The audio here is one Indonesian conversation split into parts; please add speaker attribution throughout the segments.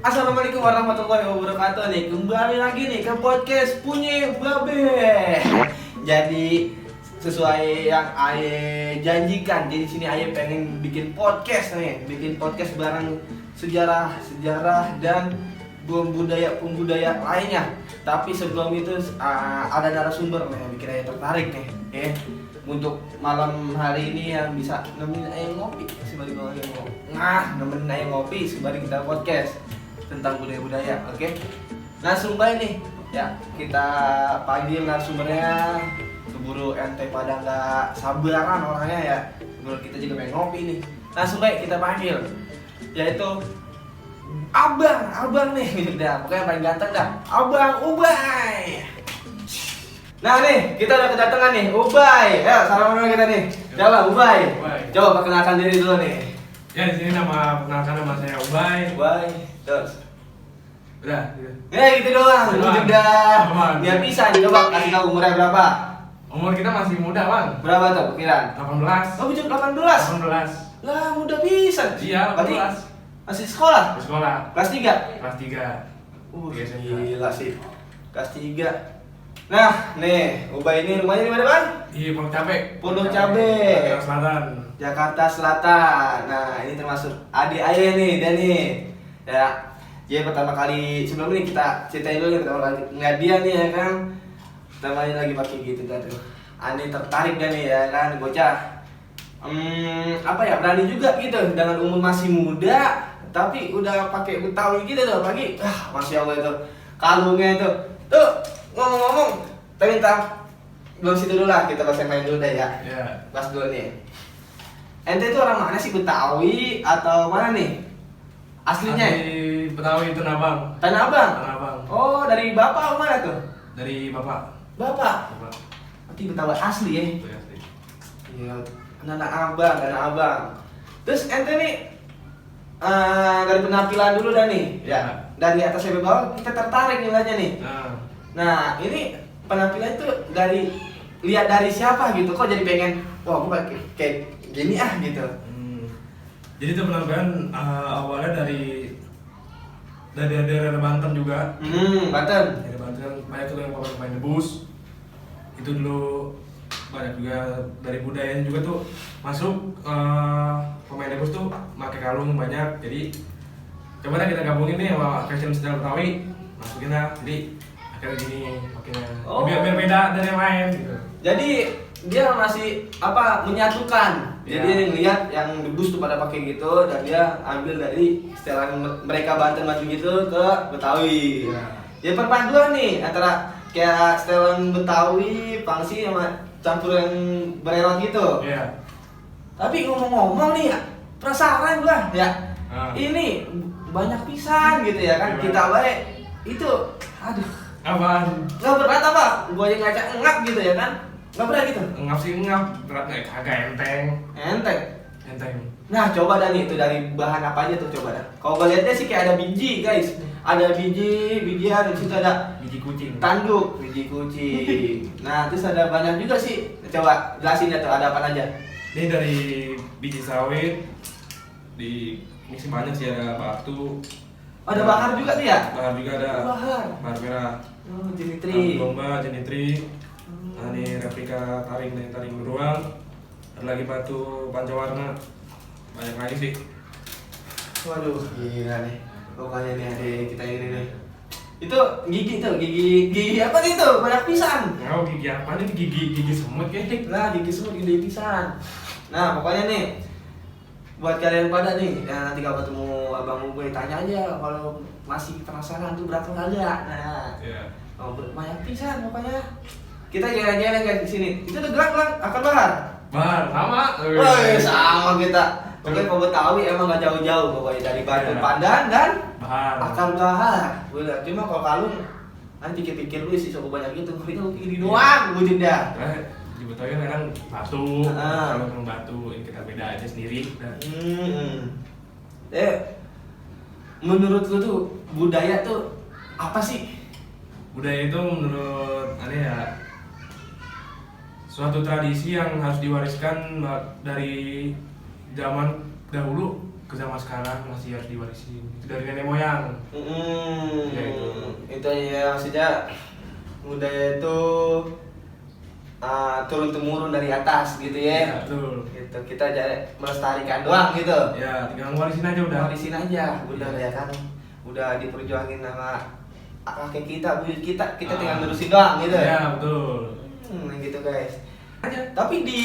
Speaker 1: Assalamualaikum warahmatullahi wabarakatuh nih. Kembali lagi nih ke podcast punya Babe. Jadi sesuai yang Aye janjikan, jadi sini Aye pengen bikin podcast nih, bikin podcast bareng sejarah dan budaya lainnya. Tapi sebelum itu ada narasumber nih yang bikin Aye tertarik nih, ya. Untuk malam hari ini yang bisa nemenin Aye ngopi sembari nemenin Aye ngopi sembari kita podcast tentang budaya-budaya, oke? Narasumber nih, ya kita panggil narasumbernya. Keburu ente pada nggak sabaran orangnya ya. Keburu kita juga pengen ngopi nih. Narasumber kita panggil, yaitu abang nih, udah pokoknya paling ganteng dah, Abang Ubay. Nah nih, kita udah kedatangan nih, Ubay. Ya, salaman kita nih. Coba Ubay. Coba perkenalkan diri dulu nih.
Speaker 2: Ya, di sini perkenalkan nama saya Ubay.
Speaker 1: Terus.
Speaker 2: Udah.
Speaker 1: Gitu doang. Udah. Biar bisa nih, coba kasih tahu umurnya berapa.
Speaker 2: Umur kita masih muda, Bang.
Speaker 1: Berapa tuh perkiraan?
Speaker 2: 18.
Speaker 1: Oh, bujuk 18.
Speaker 2: 18.
Speaker 1: Lah, muda bisa.
Speaker 2: Iya, 18.
Speaker 1: Berarti masih sekolah?
Speaker 2: Di sekolah.
Speaker 1: Kelas 3?
Speaker 2: Kelas 3.
Speaker 1: Gila sih. Kelas 3. Nah, nih, Ubay ini rumahnya di mana, Bang?
Speaker 2: Di Pondok Cabe.
Speaker 1: Pondok Cabe.
Speaker 2: Jakarta Selatan.
Speaker 1: Jakarta Selatan. Nah, ini termasuk adik Aye nih, dia nih. Ya, dia pertama kali, sebelum ini kita ceritain dulu nih, pertama kali ngeliat dia nih ya kan. Pertama kali lagi pakai gitu kan tuh. Ani tertarik dia nih ya kan, bocah. Apa ya, berani juga gitu dengan umur masih muda, tapi udah pakai Betawi gitu tuh pagi. Masya Allah itu. Kalungnya itu. Tuh, ngomong-ngomong, kita minta belum situ dulu lah, kita bahas main dulu deh ya.
Speaker 2: Iya.
Speaker 1: Bahas dulu nih. Ente itu orang mana sih, Betawi atau mana nih? Aslinya?
Speaker 2: Asli Betawi itu Abang.
Speaker 1: Tanah Abang?
Speaker 2: Tanah Abang.
Speaker 1: Oh, dari bapak mana tuh?
Speaker 2: Dari Bapak.
Speaker 1: Bapak? Berarti Betawi asli ya?
Speaker 2: Itu ya, asli.
Speaker 1: Iya, Tanah Abang. Terus ente nih, dari penampilan dulu dah nih.
Speaker 2: Ya.
Speaker 1: Dari atas sampai bawah kita tertarik nilainya nih.
Speaker 2: Nah,
Speaker 1: ini penampilan itu lihat dari siapa gitu, kok jadi pengen, wah gue pakai kayak gini gitu.
Speaker 2: Jadi itu penampilan awalnya dari daerah Banten juga.
Speaker 1: Banten.
Speaker 2: Dari Banten banyak tuh yang pemain debus. Itu dulu banyak juga dari budayanya juga tuh masuk pemain debus tuh pakai kalung banyak. Jadi coba deh kita gabungin nih sama fashion style Betawi, masukin lah. Jadi akhirnya gini pakainya. Biar beda dari yang lain gitu.
Speaker 1: Jadi dia masih menyatukan. Jadi ngeliat yang debus tuh pada pakai gitu, dan dia ambil dari setelan mereka Banten maju gitu ke Betawi. Ya perpaduan nih antara kayak setelan Betawi, Pangsi sama campur yang berelot gitu.
Speaker 2: Iya.
Speaker 1: Tapi ngomong-ngomong nih ya, penasaran gua ya. Ini banyak pisan gitu ya kan. Kita baik itu, aduh.
Speaker 2: Apaan?
Speaker 1: Nggak berat apa? Gua aja ngajak ngap gitu ya kan. Nggak berat gitu.
Speaker 2: Ngap sih ngap, berat kagak enteng.
Speaker 1: Enteng. Nah, coba dah nih, itu dari bahan apa aja tuh, coba dah. Kalau gue lihatnya sih kayak ada biji, guys. Ada bijian, di situ ada
Speaker 2: Biji kucing.
Speaker 1: tanduk, biji kucing. Nah, terus ada banyak juga sih. Coba jelasin ya tuh, ada apa aja.
Speaker 2: Ini dari biji sawit. Ini sih banyak sih, ada batu.
Speaker 1: Ada bahar juga tuh ya?
Speaker 2: Bahar juga ada.
Speaker 1: Bahar.
Speaker 2: Bahar merah.
Speaker 1: Jenitri.
Speaker 2: Lomba jenitri. Nah, ini replika taring beruang. Ada lagi batu pancawarna. Banyak lagi sih.
Speaker 1: Waduh, gila nih. Pokoknya nih adik kita ini nih. Itu gigi apa nih tuh? Banyak pisan.
Speaker 2: Nggak, gigi apa nih? Gigi semut kayaknya.
Speaker 1: Lah, gigi semut gede pisan. Nah, pokoknya nih buat kalian pada nih, ya nanti kalau ketemu Abang Ubay tanya aja kalau masih penasaran tuh berapa kagak. Nah, banyak pisan pokoknya. Kita jalan-jalan guys di sini. Itu tuh gerak akan bahar.
Speaker 2: Bahar sama.
Speaker 1: Woi, sama kita. Pokoknya kalau Betawi emang gak jauh-jauh pokoknya dari Batu Pandan dan
Speaker 2: Bahar.
Speaker 1: Akar Bahar. Bener. Cuma kalau kalung nanti pikir-pikir lu sih cukup banyak gitu. Kita gini doang wujudnya.
Speaker 2: Di Betawi kadang batu, kalau batu ini kita beda aja sendiri.
Speaker 1: Menurut lu tuh budaya tuh apa sih?
Speaker 2: Budaya itu menurut aneh ya suatu tradisi yang harus diwariskan dari zaman dahulu ke zaman sekarang masih harus diwarisin. Itu dari nenek moyang. Ya,
Speaker 1: itu ya maksudnya budaya itu turun temurun dari atas gitu
Speaker 2: Ya,
Speaker 1: ya.
Speaker 2: betul.
Speaker 1: Gitu kita jadi melestarikan doang gitu.
Speaker 2: Ya, tinggal ngewarisin aja udah.
Speaker 1: Warisin aja, udah ya kan. Udah diperjuangin sama kakek kita, buyut kita tinggal nerusin doang gitu.
Speaker 2: Ya, betul.
Speaker 1: Gitu guys.
Speaker 2: Aja.
Speaker 1: Tapi di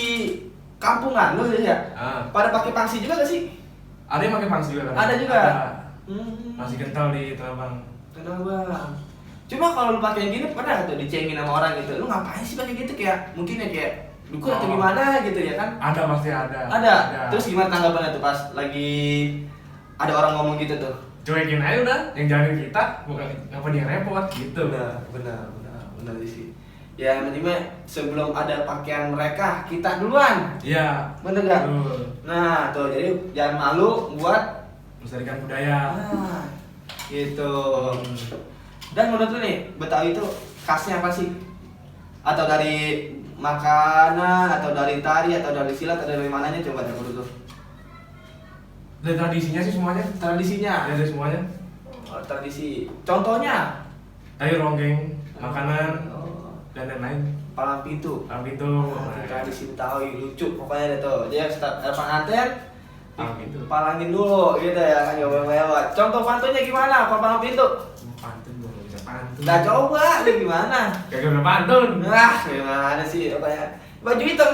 Speaker 1: kampungan lu ya, pada pakai pangsi juga gak sih?
Speaker 2: Ada yang pakai pangsi juga kan?
Speaker 1: Ada juga.
Speaker 2: Ada. Masih kental di Tanah Abang.
Speaker 1: Tanah Abang. Cuma kalau lu pakai yang gini pernah gak tuh dicengin sama orang gitu? Lu ngapain sih pakai gitu kayak mungkin ya kayak dukun atau gimana gitu ya kan?
Speaker 2: Ada pasti ada.
Speaker 1: Ada. Terus gimana tanggapannya tuh pas lagi ada orang ngomong gitu tuh?
Speaker 2: Cuekin aja udah, yang jagain kita bukan ngapa dia repot gitu.
Speaker 1: Benar sih. Ya minimal sebelum ada pakaian mereka kita duluan.
Speaker 2: Iya.
Speaker 1: Bener gak?
Speaker 2: Betul.
Speaker 1: Nah tuh jadi jangan malu buat
Speaker 2: Melestarikan budaya.
Speaker 1: gitu. Dan menurut lu nih Betawi itu khasnya apa sih? Atau dari makanan, atau dari tari, atau dari silat, atau dari mananya coba deh menurut lu?
Speaker 2: Dari tradisinya sih semuanya.
Speaker 1: Tradisinya.
Speaker 2: Ya, dari semuanya.
Speaker 1: Tradisi. Contohnya
Speaker 2: Tari ronggeng, makanan,
Speaker 1: Oh,
Speaker 2: dan lain-lain.
Speaker 1: palang pintu.
Speaker 2: Palang pintu.
Speaker 1: Tradisi Betawi lucu pokoknya deh tuh. Dia start pengantin
Speaker 2: Palang pintu.
Speaker 1: palangin dulu gitu ya kan nggak boleh lewat. Contoh pantunnya gimana? Kalau palang pintu?
Speaker 2: Pantun belum bisa pantun.
Speaker 1: Udah coba deh gimana?
Speaker 2: Gak udah pantun.
Speaker 1: Gimana sih pokoknya baju hitam.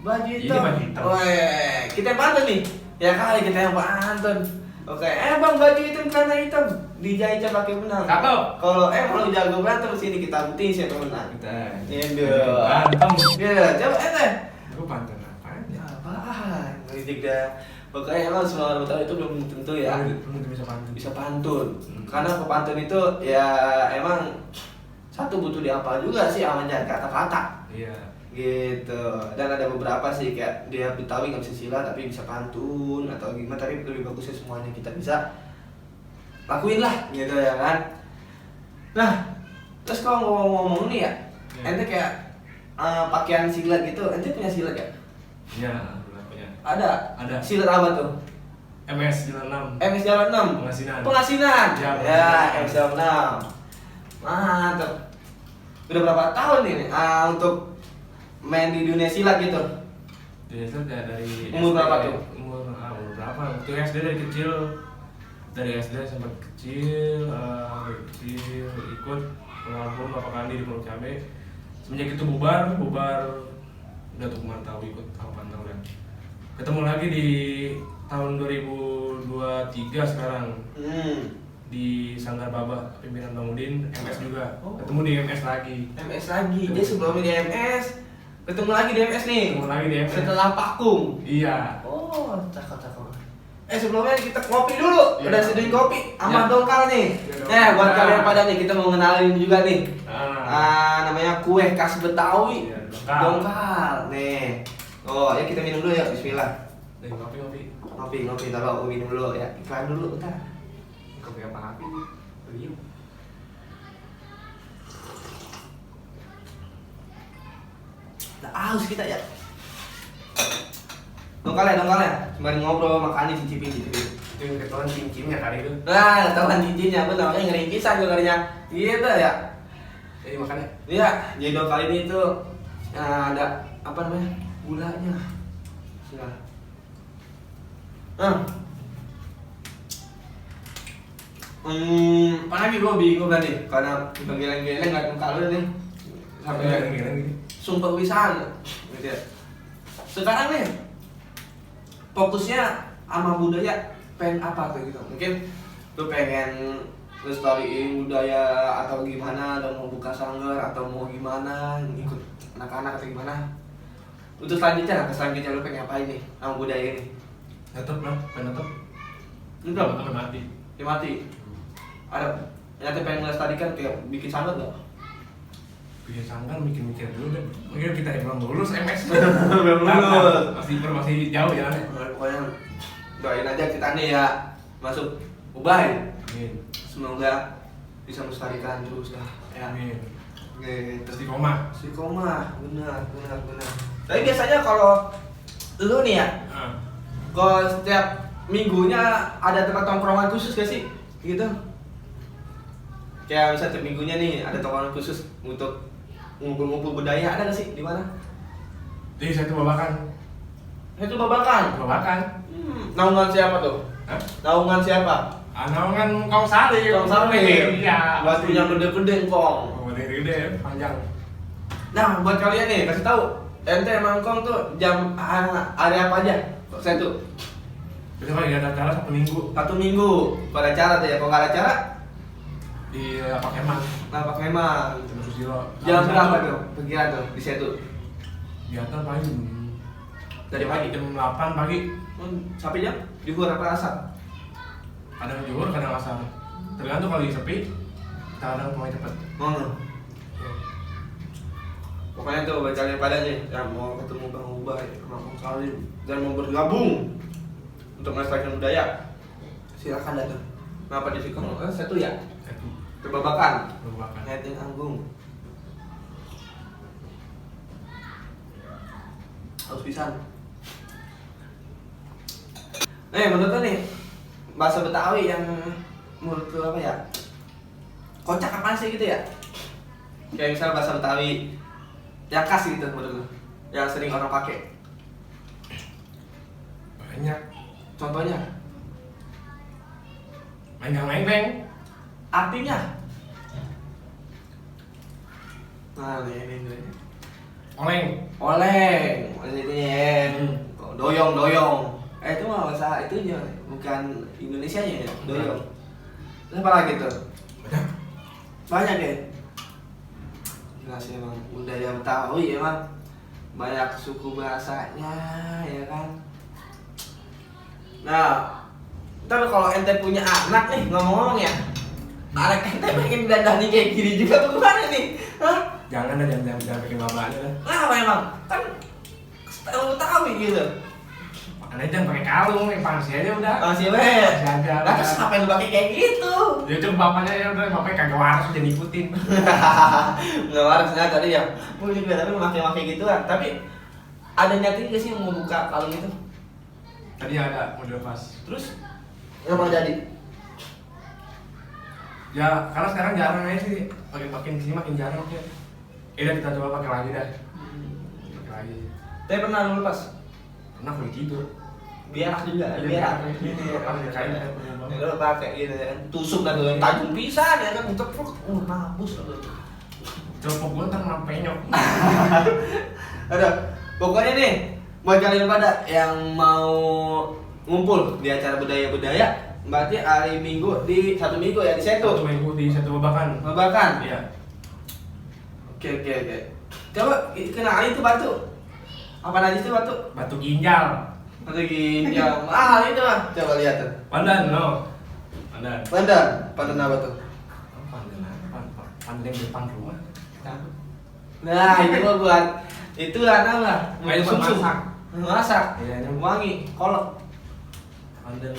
Speaker 1: Baju
Speaker 2: Ini baju hitam.
Speaker 1: Weh, kita yang pantun nih. Ya kali kita yang pantun. Oke, bang baju hitam celana hitam dijahit pakai benang.
Speaker 2: Cakep.
Speaker 1: Kalau lu jago berantem sini kita buktiin siapa menang.
Speaker 2: Kita.
Speaker 1: Iya.
Speaker 2: Berantem.
Speaker 1: Iya, coba
Speaker 2: Gue pantun apaan ya?
Speaker 1: Apaan? Ngeridik dah. Pokoknya emang semua orang Betawi itu belum tentu ya
Speaker 2: Belum bisa pantun.
Speaker 1: bisa pantun. Karena pepantun itu ya emang satu butuh dihafal juga sih sama jangan kata-kata.
Speaker 2: Iya.
Speaker 1: Gitu. Dan ada beberapa sih kayak dia Betawi nggak bisa silat tapi bisa pantun atau gimana, tapi lebih bagusnya semuanya kita bisa lakuin lah gitu ya kan. Nah, terus kalau ngomong-ngomong nih ya, ente kayak pakaian silat gitu, ente punya silat ya?
Speaker 2: Iya, punya.
Speaker 1: Ada silat apa tuh?
Speaker 2: MS Jalan 6.
Speaker 1: MS Jalan 6. Pengasinan.
Speaker 2: Ya,
Speaker 1: MS Jalan 6. Mantap. Udah berapa tahun nih untuk main di dunia silat gitu?
Speaker 2: Biasa dari
Speaker 1: Umur berapa tuh?
Speaker 2: Umur berapa? Waktu SD dari kecil. Dari SD sampai kecil, ikut walaupun berapa kali di Pulau Cabe. Semenjak itu bubar udah tuh mantau ikut pantau dan ketemu lagi di tahun 2023 sekarang di Sanggar Baba pimpinan Bang Udin, MS juga. Ketemu di MS lagi.
Speaker 1: MS lagi. Dia sebelumnya di MS, ketemu lagi di MS nih.
Speaker 2: Ketemu lagi di MS.
Speaker 1: Setelah vakum.
Speaker 2: Iya.
Speaker 1: Oh, cakep. Sebelumnya kita kopi dulu.
Speaker 2: Ya.
Speaker 1: Udah seduhin kopi sama
Speaker 2: Ya.
Speaker 1: dongkal nih.
Speaker 2: Ya,
Speaker 1: Buat
Speaker 2: dongkal.
Speaker 1: kalian pada nih kita mau kenalin juga nih. Namanya kue khas Betawi.
Speaker 2: Ya,
Speaker 1: Dongkal. Nih. Oh, ya kita minum dulu ya. Bismillah.
Speaker 2: Kopi.
Speaker 1: Ngopi, taruh aku minum dulu ya. Iklan dulu bentar.
Speaker 2: Kopi apa api? Beliau.
Speaker 1: Nah, haus kita ya. Dongkal ya. Sembari ngobrol makan cicipin.
Speaker 2: Itu yang ketahuan cincimnya kali itu.
Speaker 1: Nah, tahuan cincinnya, betul makanya ngeri pisan gue kalinya. Gitu ya.
Speaker 2: Jadi makannya.
Speaker 1: Iya, jadi dongkal ini tuh ada apa namanya? Gulanya. Sudah. Apalagi gue bingung kan nih, karena geleng-geleng nggak dongkal nih. Sampai
Speaker 2: gini.
Speaker 1: sumpah wisan gitu ya. Sekarang nih fokusnya sama budaya pengen apa tuh gitu. Mungkin lu pengen lestariin budaya atau gimana, atau mau buka sanggar atau mau gimana, ikut anak-anak atau gimana. Untuk selanjutnya lu pengen apain nih sama budaya ini?
Speaker 2: Tetep lah, tetep.
Speaker 1: Enggak,
Speaker 2: Sampai mati.
Speaker 1: dia mati. Ada ternyata pengen melestarikan kayak bikin sanggar nggak?
Speaker 2: Bikin sanggar mikir-mikir dulu deh. Mungkin kita yang belum lulus MS.
Speaker 1: Belum lulus.
Speaker 2: Masih jauh ya.
Speaker 1: Pokoknya doain aja kita nih ya masuk Ubay.
Speaker 2: Amin.
Speaker 1: Semoga bisa melestarikan terus dah. Ya.
Speaker 2: Amin.
Speaker 1: Gitu.
Speaker 2: Terus di koma.
Speaker 1: Benar. Tapi biasanya kalau lu nih ya Kalau setiap minggunya ada tempat tongkrongan khusus gak sih? Gitu. Kayak misalnya tiap minggunya nih ada tongkrongan khusus untuk ngumpul-ngumpul budaya, ada gak sih di mana?
Speaker 2: Jadi saya tuh babakan.
Speaker 1: Itu babakan.
Speaker 2: Babakan.
Speaker 1: Naungan siapa tuh?
Speaker 2: Hah?
Speaker 1: Naungan siapa?
Speaker 2: Naungan Kong Sari.
Speaker 1: Kong Sari.
Speaker 2: Iya.
Speaker 1: Batunya gede-gede kong.
Speaker 2: Oh, gede-gede, panjang.
Speaker 1: Nah, buat kalian nih, kasih tahu. Ente mangkong tuh jam hari apa aja? Saya tuh
Speaker 2: Jadi kalau ada acara Sabtu Minggu
Speaker 1: satu minggu. Kalau ada acara tuh ya, kalau nggak ada acara
Speaker 2: di Lapak Emang.
Speaker 1: Lapak Emang.
Speaker 2: Cuma Susilo.
Speaker 1: Jam berapa tuh? Perkiraan tuh di situ.
Speaker 2: Kegiatan paling
Speaker 1: Dari pagi.
Speaker 2: jam 8 pagi.
Speaker 1: Sampai jam juhur apa asar?
Speaker 2: Kadang juhur, kadang asar. Tergantung kalau lagi sepi, kita kadang mulai cepet.
Speaker 1: Pokoknya tuh buat kalian pada nih yang mau ketemu Bang Ubay sama Bang Salim dan mau bergabung untuk melestarikan budaya, silakan datang. Kenapa di sini? Satu ya,
Speaker 2: Itu
Speaker 1: Kebabakan,
Speaker 2: babakan.
Speaker 1: Ngaitin Anggung. Harus pisan. Menurut lo nih bahasa Betawi yang menurut lo apa ya? Kocak apa sih gitu ya? Kayak misalnya bahasa Betawi yang khas gitu menurut lo, yang sering orang pakai.
Speaker 2: Banyak.
Speaker 1: Contohnya,
Speaker 2: Menggang-menggeng.
Speaker 1: artinya. Nah, ini.
Speaker 2: Oleng.
Speaker 1: Oleng, maksudnya
Speaker 2: Hmm.
Speaker 1: doyong. Itu mah bahasa itunya, bukan Indonesianya ya, doyong. Terus apa lagi tuh?
Speaker 2: Banyak.
Speaker 1: Banyak ya. Jelas emang budaya Betawi emang banyak suku bahasanya ya kan. Nah, ntar kalau ente punya anak nih ngomong-ngomong ya, anak ente pengen dandani kayak gini juga bagaimana nih? Hah?
Speaker 2: Jangan bikin bapaknya dah.
Speaker 1: Kenapa emang? Kan style Betawi gitu.
Speaker 2: Makanya jangan pakai kalung, yang pangsi aja udah.
Speaker 1: Masih weh.
Speaker 2: Pangsi aja.
Speaker 1: Lah terus ngapain lu pakai kayak gitu?
Speaker 2: Ya itu bapaknya ya udah, bapaknya kagak waras udah ngikutin.
Speaker 1: Nggak waras ya tadi ya. Oh ini tapi memakai gituan. Tapi ada niatin gak sih mau buka kalung itu?
Speaker 2: Tadi ada model pas.
Speaker 1: Terus nggak mau jadi?
Speaker 2: Ya karena sekarang jarang aja sih, makin sini makin jarang aja. Udah kita coba pakai lagi dah. Pakai lagi.
Speaker 1: Tapi pernah lu lepas?
Speaker 2: Pernah lagi tidur.
Speaker 1: Biar juga,
Speaker 2: Iya,
Speaker 1: biar.
Speaker 2: pakai kain.
Speaker 1: Lu pakai gitu ya kan. Tusuk dah tuh yang tajam pisan ya kan, ceplok. Nabus lu.
Speaker 2: Celpok gua ntar kena penyok.
Speaker 1: Ada. Pokoknya nih buat kalian pada yang mau ngumpul di acara budaya-budaya, berarti hari Minggu di satu minggu ya di
Speaker 2: Satu
Speaker 1: situ.
Speaker 2: minggu di satu babakan.
Speaker 1: Babakan.
Speaker 2: Iya.
Speaker 1: Oke. Coba kenalin itu batu. Apa aja itu batu?
Speaker 2: Batu ginjal.
Speaker 1: Batu ginjal. Mahal itu mah. Coba lihat tuh.
Speaker 2: Pandan no. Pandan.
Speaker 1: Pandan apa tuh?
Speaker 2: Pandan apa? Pandan yang depan rumah.
Speaker 1: Nah, itu mah buat itu apa?
Speaker 2: Main
Speaker 1: Sum-sum.
Speaker 2: masak.
Speaker 1: Masak.
Speaker 2: Iya, ini
Speaker 1: Wangi, kolak.
Speaker 2: pandan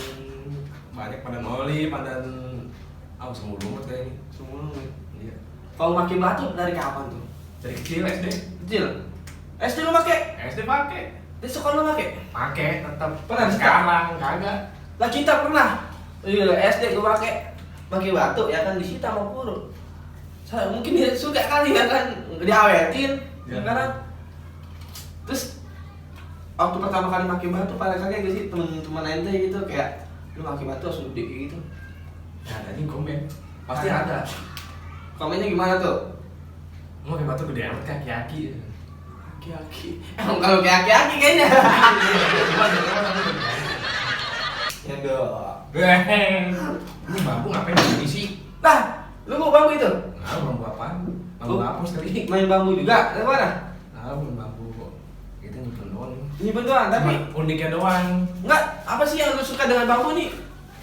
Speaker 2: banyak, pandan oli, pandan semua lumut kayak ini.
Speaker 1: Semua.
Speaker 2: Iya.
Speaker 1: Kalau makin batu dari kapan tuh?
Speaker 2: Dari kecil SD.
Speaker 1: Kecil. SD lu pakai?
Speaker 2: SD pakai.
Speaker 1: Di sekolah lu pakai?
Speaker 2: Pakai tetap.
Speaker 1: Pernah
Speaker 2: Sekarang kagak.
Speaker 1: Lah kita pernah. Iya, SD gua pakai batu ya kan disita sama guru. Saya mungkin dia suka kali ya kan diawetin ya kan. Terus waktu pertama kali pakai batu pada kaget gak sih teman-teman ente gitu kayak lu pakai batu langsung gede kayak gitu.
Speaker 2: Ya ada nih komen. Pasti ada.
Speaker 1: Komennya gimana tuh?
Speaker 2: Lu pakai batu gede amat kaki-kaki.
Speaker 1: Aki-aki. Emang kalau kayak aki-aki kayaknya. Ya dong.
Speaker 2: Ini bambu ngapain diisi?
Speaker 1: Lah, lu mau bambu itu?
Speaker 2: Nah, bambu apaan? Bambu hapus tadi.
Speaker 1: Main bambu juga? Dari mana?
Speaker 2: Nah, bambu kok. Kita nyimpen doang.
Speaker 1: Ini bentuan, tapi
Speaker 2: Cuma uniknya doang.
Speaker 1: enggak, apa sih yang lu suka dengan bambu nih?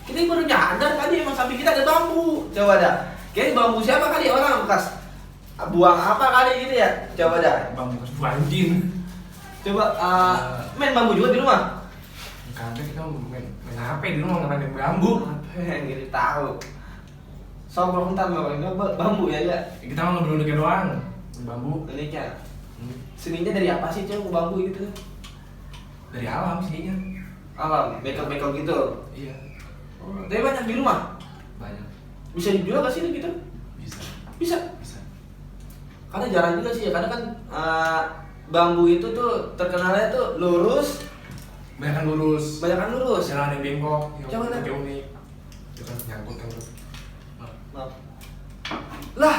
Speaker 1: Kita baru nyadar tadi emang samping kita ada bambu. Coba dah. Kayaknya bambu siapa kali orang bekas buang apa kali gitu ya? Coba dah.
Speaker 2: Bambu bekas banjir.
Speaker 1: Coba main bambu juga di rumah.
Speaker 2: Kagak, kita main HP di rumah, nggak main bambu.
Speaker 1: Apa yang jadi tahu? Sobrang ntar bambu ya enggak?
Speaker 2: Kita mau ngeblunduknya doang. Main bambu.
Speaker 1: Uniknya. Seninya dari apa sih, Ceng, bambu gitu?
Speaker 2: Dari alam sihnya.
Speaker 1: Makeup gitu.
Speaker 2: Iya.
Speaker 1: Oh, tapi banyak di rumah.
Speaker 2: Banyak.
Speaker 1: Bisa dijual gak sih gitu?
Speaker 2: Bisa.
Speaker 1: Bisa.
Speaker 2: Bisa.
Speaker 1: Karena jarang juga sih ya, karena kan bambu itu tuh terkenalnya tuh lurus,
Speaker 2: Banyak kan lurus.
Speaker 1: Jangan
Speaker 2: ada yang bengkok.
Speaker 1: Coba
Speaker 2: Yang
Speaker 1: lihat.
Speaker 2: unik. Itu kan nyangkut kan tuh.
Speaker 1: maaf. Lah,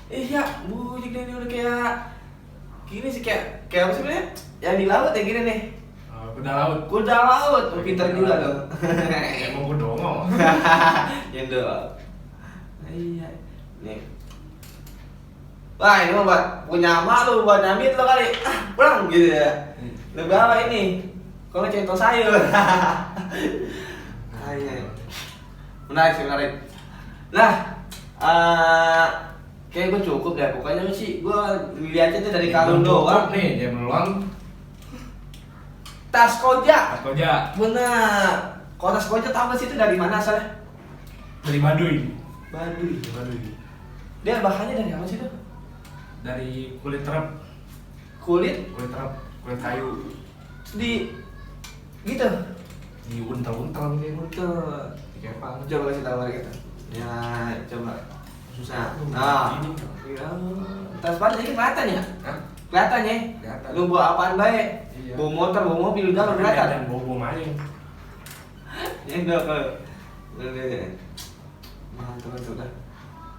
Speaker 1: iya, bunyi ini udah kayak gini sih, kayak apa sih sebenarnya? Yang di laut ya gini nih.
Speaker 2: Kuda laut.
Speaker 1: Kuda laut, pintar juga dong.
Speaker 2: Emang gue dongeng.
Speaker 1: Yang dong. Iya, nih. Wah, ini mah buat punya emak lu, buat nyamit lo kali. Pulang gitu ya. Lu bawa ini. Kalau centong sayur. Iya. Menarik sih, menarik. Nah, kayak gue cukup deh. Pokoknya sih gue lihatnya tuh dari kalung doang.
Speaker 2: Nih, dia melon.
Speaker 1: Tas koja.
Speaker 2: Tas koja.
Speaker 1: Bener. Kalau tas koja tau gak sih itu dari mana asalnya?
Speaker 2: Dari Baduy.
Speaker 1: Baduy.
Speaker 2: Dari Baduy.
Speaker 1: Dia bahannya dari apa sih tuh?
Speaker 2: Dari kulit terap.
Speaker 1: Kulit
Speaker 2: Kulit terap. Kulit kayu.
Speaker 1: di gitu.
Speaker 2: Diuntel-untel gitu.
Speaker 1: Betul.
Speaker 2: Dikepang.
Speaker 1: Coba kasih tahu mereka tuh. Ya, coba.
Speaker 2: Susah.
Speaker 1: Nah,
Speaker 2: Ini.
Speaker 1: iya. Tas bahan ini kelihatan ya?
Speaker 2: Hah?
Speaker 1: Kelihatan ya?
Speaker 2: Kelihatan.
Speaker 1: Lu bawa apaan baik?
Speaker 2: Iya.
Speaker 1: Bawa motor, bawa mobil udah kelihatan.
Speaker 2: Dan bau-bau maling.
Speaker 1: Ya udah kalau mantap sudah.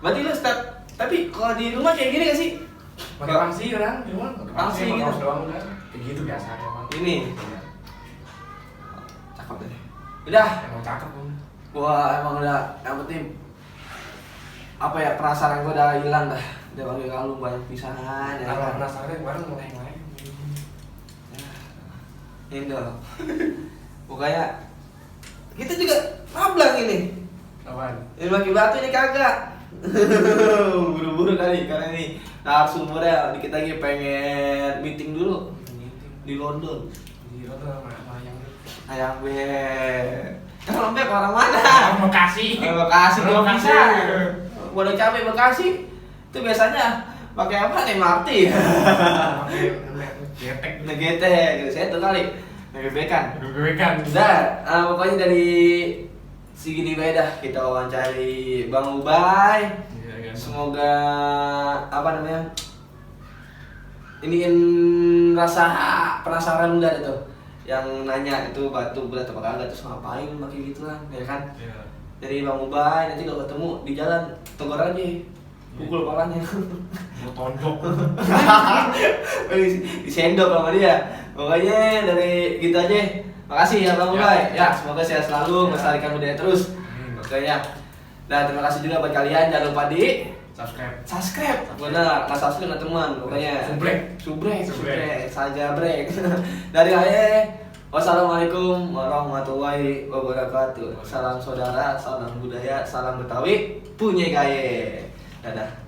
Speaker 1: Berarti lu tapi kalau di rumah kayak gini gak sih?
Speaker 2: Pakai pangsi kan? Di rumah pakai
Speaker 1: Pangsi
Speaker 2: pangsi
Speaker 1: gitu.
Speaker 2: kaos doang udah. Kayak gitu biasa emang.
Speaker 1: Ini.
Speaker 2: Iya.
Speaker 1: Cakep deh. Udah.
Speaker 2: Emang cakep kan.
Speaker 1: Wah, emang udah yang penting apa ya, penasaran gua udah hilang dah. Udah pakai kalung banyak pisahan ya.
Speaker 2: Kalau
Speaker 1: kan?
Speaker 2: penasaran kemarin mulai yang lain.
Speaker 1: Indo. Pokoknya kita juga mablang ini.
Speaker 2: Apaan?
Speaker 1: Ini pakai batu ini kagak. Buru-buru kali karena ini narasumbernya dikit lagi pengen meeting dulu di London.
Speaker 2: Di Roto sama yang
Speaker 1: Ayang be. Kalau be orang mana?
Speaker 2: Bekasi.
Speaker 1: Bekasi belum
Speaker 2: Bekasi.
Speaker 1: bisa. Bodoh capek Bekasi. Itu biasanya pakai apa nih, MRT?
Speaker 2: Pakai getek.
Speaker 1: Negete gitu. Saya tuh kali ngebebekan.
Speaker 2: Gebekan.
Speaker 1: Udah, pokoknya dari segini beda kita wawancari Bang Ubay.
Speaker 2: Iya kan.
Speaker 1: Semoga apa namanya? Iniin rasa penasaran udah tuh. Yang nanya itu batu berat apa kagak, terus ngapain pakai gituan, ya kan?
Speaker 2: Iya.
Speaker 1: Dari Bang Ubay nanti kalau ketemu di jalan tegur aja. Pukul kepalanya.
Speaker 2: Mau tonjok.
Speaker 1: Disendok sama dia. Pokoknya dari gitu aja. Makasih ya Bang Ubay. Ya, semoga sehat selalu, melestarikan budaya terus. Pokoknya. Dan terima kasih juga buat kalian, jangan lupa di subscribe. Benar, nggak subscribe nggak teman. Pokoknya subrek saja break. Dari saya, wassalamualaikum warahmatullahi wabarakatuh. Salam saudara, salam budaya, salam Betawi, punya gaya. Dadah.